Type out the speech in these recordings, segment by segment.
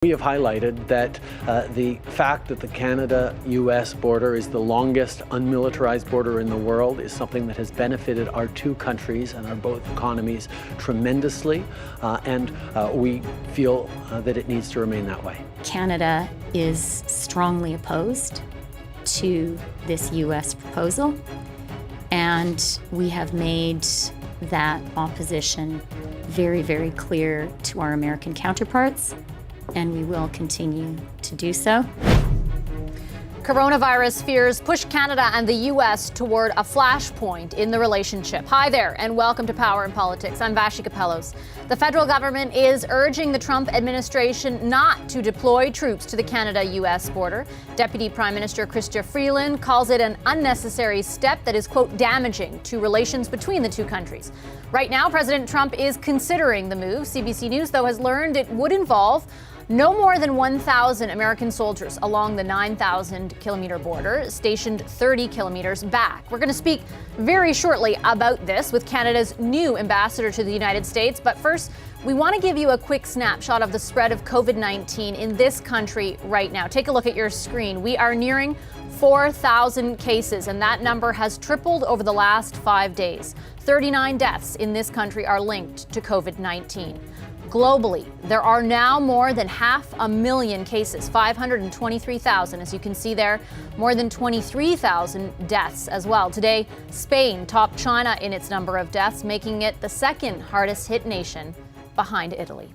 We have highlighted that the fact that the Canada-US border is the longest unmilitarized border in the world is something that has benefited our two countries and our both economies tremendously, and we feel that it needs to remain that way. Canada is strongly opposed to this US proposal, and we have made that opposition very, very clear to our American counterparts, and we will continue to do so. Coronavirus fears push Canada and the U.S. toward a flashpoint in the relationship. Hi there, and welcome to Power in Politics. I'm Vashi Capellos. The federal government is urging the Trump administration not to deploy troops to the Canada-U.S. border. Deputy Prime Minister Chrystia Freeland calls it an unnecessary step that is, quote, damaging to relations between the two countries. Right now, President Trump is considering the move. CBC News, though, has learned it would involve no more than 1,000 American soldiers along the 9,000-kilometer border, stationed 30 kilometers back. We're going to speak very shortly about this with Canada's new ambassador to the United States. But first, we want to give you a quick snapshot of the spread of COVID-19 in this country right now. Take a look at your screen. We are nearing 4,000 cases, and that number has tripled over the last 5 days. 39 deaths in this country are linked to COVID-19. Globally, there are now more than 500,000 cases, 523,000, as you can see there, more than 23,000 deaths as well. Today, Spain topped China in its number of deaths, making it the second hardest hit nation behind Italy.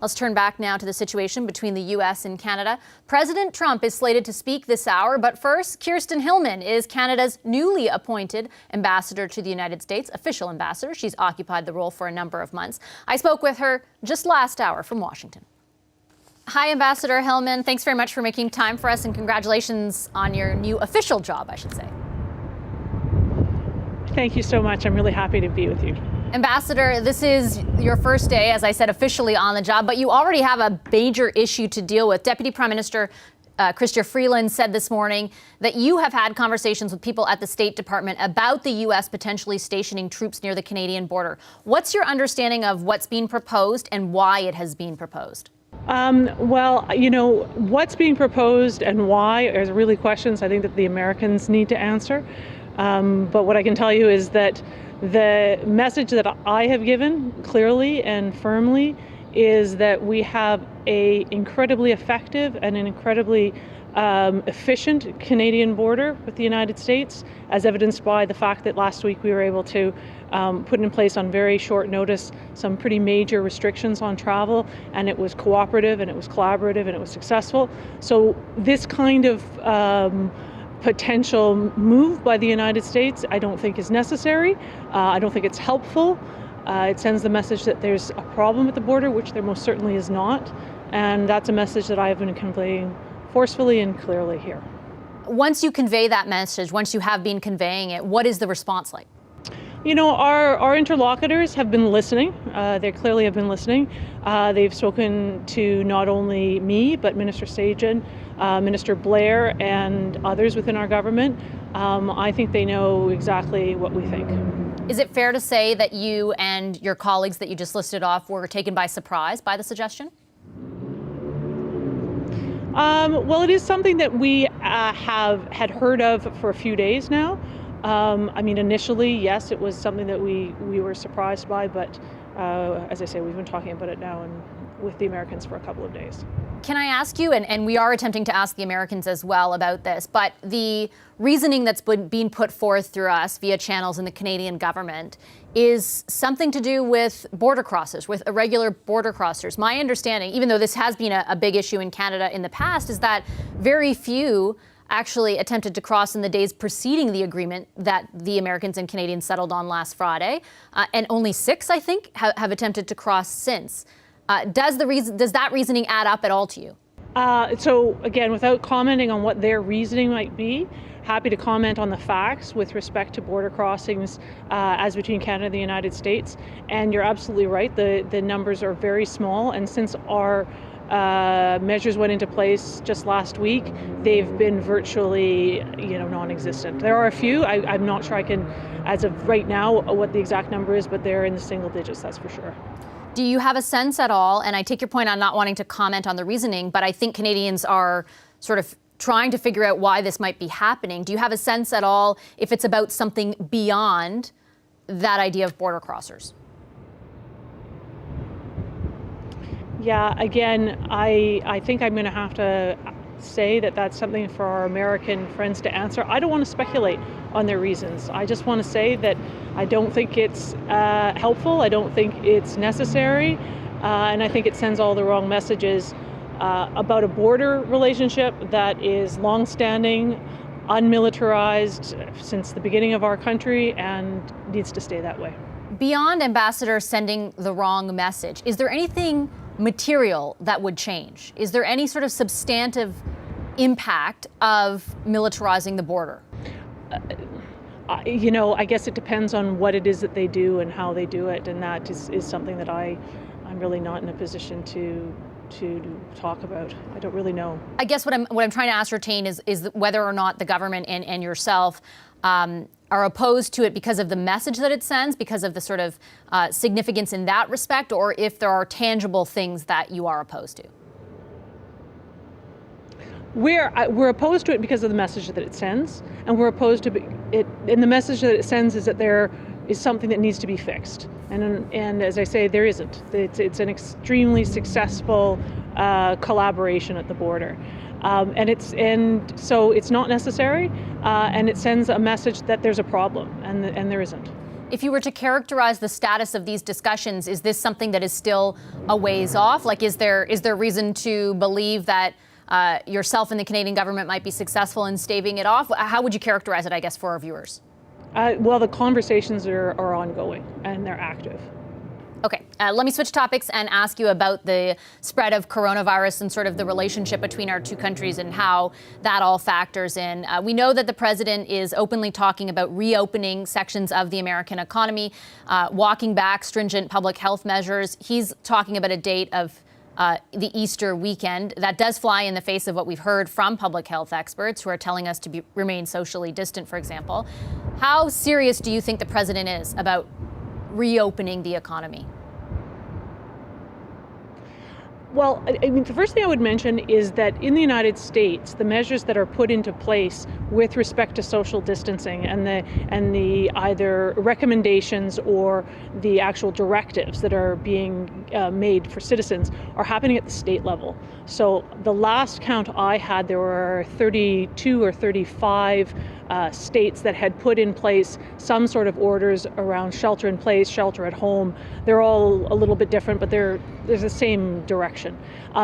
Let's turn back now to the situation between the U.S. and Canada. President Trump is slated to speak this hour, but first, Kirsten Hillman is Canada's newly appointed ambassador to the United States, official ambassador. She's occupied the role for a number of months. I spoke with her just last hour from Washington. Hi, Ambassador Hillman. Thanks very much for making time for us, and congratulations on your new official job, I should say. Thank you so much. I'm really happy to be with you. Ambassador, this is your first day, as I said, officially on the job, but you already have a major issue to deal with. Deputy Prime Minister Chrystia Freeland said this morning that you have had conversations with people at the State Department about the U.S. potentially stationing troops near the Canadian border. What's your understanding of what's being proposed and why it has been proposed? Well, you know, what's being proposed and why are really questions I think that the Americans need to answer. But what I can tell you is that the message that I have given clearly and firmly is that we have an incredibly effective and an incredibly efficient Canadian border with the United States, as evidenced by the fact that last week we were able to put in place on very short notice some pretty major restrictions on travel, and it was cooperative and it was collaborative and it was successful. So this kind of potential move by the United States I don't think is necessary. I don't think it's helpful. It sends the message that there's a problem at the border, which there most certainly is not. And that's a message that I have been conveying forcefully and clearly here. Once you convey that message, once you have been conveying it, what is the response like? You know, our interlocutors have been listening. They clearly have been listening. They've spoken to not only me, but Minister Sagen, Minister Blair, and others within our government. I think they know exactly what we think. Is it fair to say that you and your colleagues that you just listed off were taken by surprise by the suggestion? Well, it is something that we had heard of for a few days now. I mean, initially, yes, it was something that we were surprised by, but as I say, we've been talking about it now and with the Americans for a couple of days. Can I ask you, and we are attempting to ask the Americans as well about this, but the reasoning that's being put forth through us via channels in the Canadian government is something to do with border crossers, with irregular border crossers. My understanding, even though this has been a big issue in Canada in the past, is that very few actually attempted to cross in the days preceding the agreement that the Americans and Canadians settled on last Friday, and only 6, I think, have attempted to cross since. Does that reasoning add up at all to you? So again, without commenting on what their reasoning might be, happy to comment on the facts with respect to border crossings as between Canada and the United States. And you're absolutely right, the numbers are very small. And since our measures went into place just last week, they've been virtually, non-existent. There are a few. I'm not sure I can, as of right now, what the exact number is, but they're in the single digits, that's for sure. Do you have a sense at all, and I take your point on not wanting to comment on the reasoning, but I think Canadians are sort of trying to figure out why this might be happening. Do you have a sense at all if it's about something beyond that idea of border crossers? Yeah, again, I think I'm going to have to say that that's something for our American friends to answer. I don't want to speculate on their reasons. I just want to say that I don't think it's helpful. I don't think it's necessary. And I think it sends all the wrong messages about a border relationship that is longstanding, unmilitarized since the beginning of our country, and needs to stay that way. Beyond Ambassador sending the wrong message, is there anything material that would change? Is there any sort of substantive impact of militarizing the border? I guess it depends on what it is that they do and how they do it, and that is something that I'm really not in a position to talk about. I don't really know. I guess what I'm trying to ascertain is whether or not the government and yourself are opposed to it because of the message that it sends, because of the sort of significance in that respect, or if there are tangible things that you are opposed to. We're opposed to it because of the message that it sends, and we're opposed to it. And the message that it sends is that there is something that needs to be fixed. And as I say, there isn't. It's an extremely successful collaboration at the border. And so it's not necessary, and it sends a message that there's a problem, and there isn't. If you were to characterize the status of these discussions, is this something that is still a ways off? Like, is there reason to believe that yourself and the Canadian government might be successful in staving it off? How would you characterize it, I guess, for our viewers? Well, the conversations are ongoing, and they're active. Okay, let me switch topics and ask you about the spread of coronavirus and sort of the relationship between our two countries and how that all factors in. We know that the president is openly talking about reopening sections of the American economy, walking back stringent public health measures. He's talking about a date of the Easter weekend. That does fly in the face of what we've heard from public health experts who are telling us to remain socially distant, for example. How serious do you think the president is about reopening the economy? Well, I mean, the first thing I would mention is that in the United States, the measures that are put into place with respect to social distancing and the either recommendations or the actual directives that are being made for citizens are happening at the state level. So the last count I had, there were 32 or 35 states that had put in place some sort of orders around shelter in place, shelter at home. They're all a little bit different, but there's the same direction.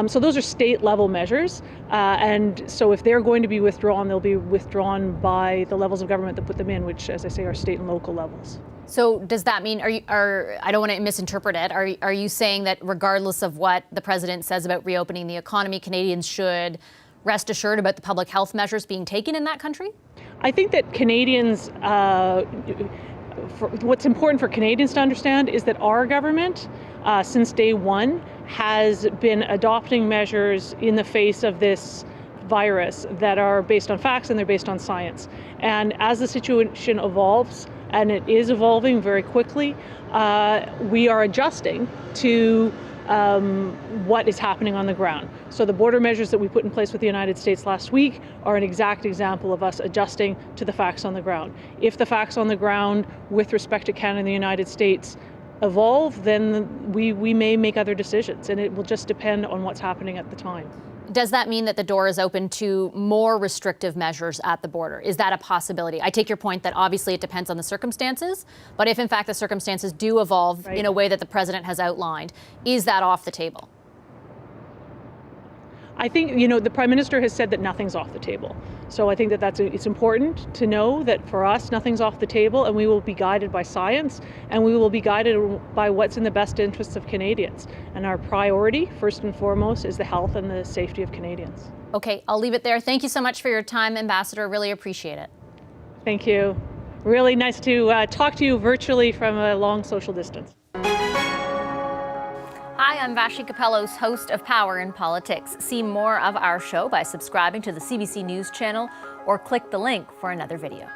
So those are state level measures. And so if they're going to be withdrawn, they'll be withdrawn by the levels of government that put them in, which, as I say, are state and local levels. So does that mean, I don't want to misinterpret it, are you saying that regardless of what the president says about reopening the economy, Canadians should rest assured about the public health measures being taken in that country? I think that Canadians, what's important for Canadians to understand is that our government, since day one, has been adopting measures in the face of this virus that are based on facts and they're based on science. And as the situation evolves, and it is evolving very quickly, we are adjusting to what is happening on the ground. So the border measures that we put in place with the United States last week are an exact example of us adjusting to the facts on the ground. If the facts on the ground with respect to Canada and the United States evolve, then we may make other decisions, and it will just depend on what's happening at the time. Does that mean that the door is open to more restrictive measures at the border? Is that a possibility? I take your point that obviously it depends on the circumstances, but if in fact the circumstances do evolve in a way that the president has outlined, is that off the table? I think, the Prime Minister has said that nothing's off the table. So I think that it's important to know that for us, nothing's off the table, and we will be guided by science, and we will be guided by what's in the best interests of Canadians. And our priority, first and foremost, is the health and the safety of Canadians. Okay, I'll leave it there. Thank you so much for your time, Ambassador. Really appreciate it. Thank you. Really nice to talk to you virtually from a long social distance. Hi, I'm Vashi Capellos, host of Power in Politics. See more of our show by subscribing to the CBC News channel or click the link for another video.